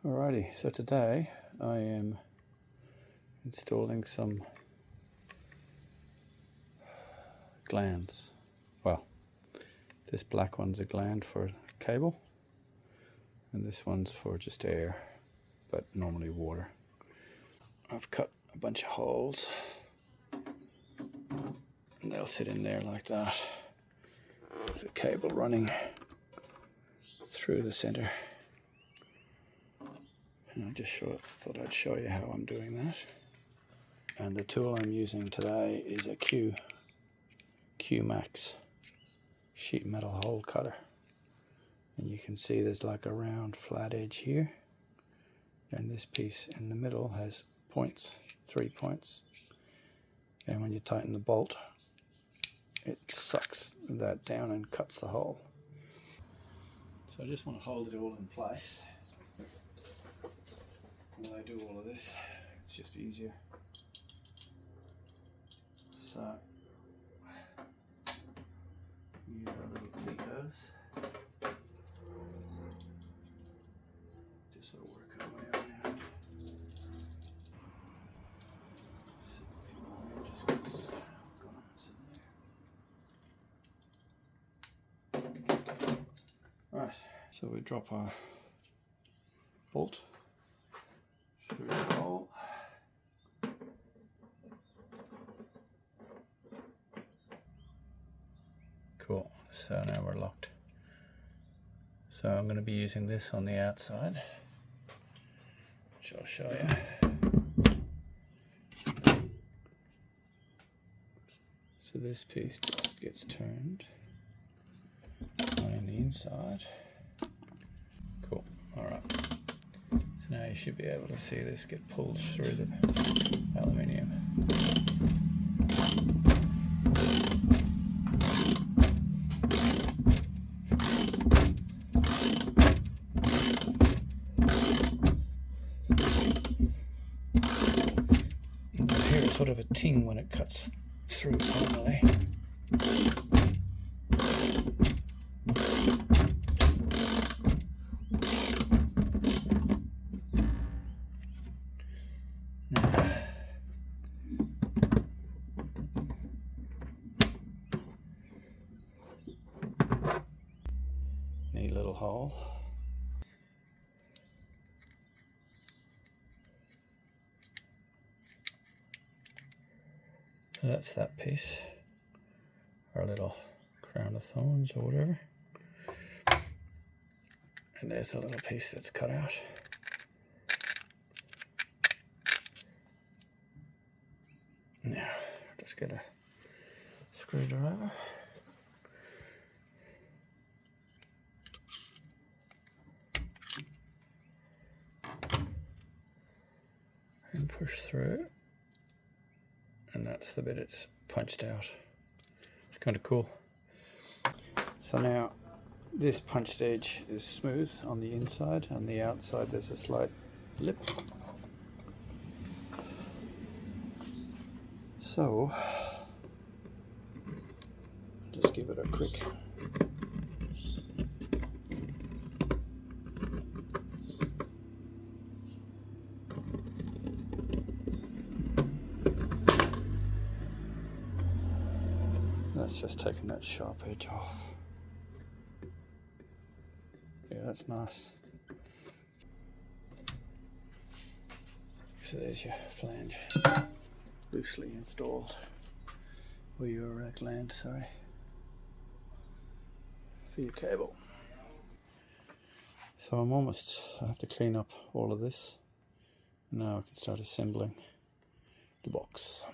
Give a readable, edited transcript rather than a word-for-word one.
Alrighty, so today I am installing some glands. Well, this black one's a gland for cable and this one's for just air, but normally water. I've cut a bunch of holes and they'll sit in there like that with the cable running through the center. And I just thought I'd show you how I'm doing that. And the tool I'm using today is a Qmax sheet metal hole cutter. And you can see there's like a round flat edge here. And this piece in the middle has points, 3 points. And when you tighten the bolt, it sucks that down and cuts the hole. So I just want to hold it all in place. While I do all of this, it's just easier. So, use our little cletos. Just sort of work our way around. Just right, so we drop our bolt through the hole. Cool, so now we're locked. So I'm going to be using this on the outside, which I'll show you. So this piece just gets turned on the inside. Cool, alright. So now you should be able to see this get pulled through the aluminium. You can hear sort of a ting when it cuts through finally. Neat little hole. So that's that piece, our little crown of thorns or whatever. And there's the little piece that's cut out. Now, just get a screwdriver. And push through. And that's the bit it's punched out. It's kind of cool. So now this punched edge is smooth on the inside. On the outside there's a slight lip. So just give it a quick that's just taking that sharp edge off. Yeah, that's nice. So there's your flange, loosely installed, or your gland, sorry, for your cable. So I have to clean up all of this. Now I can start assembling the box.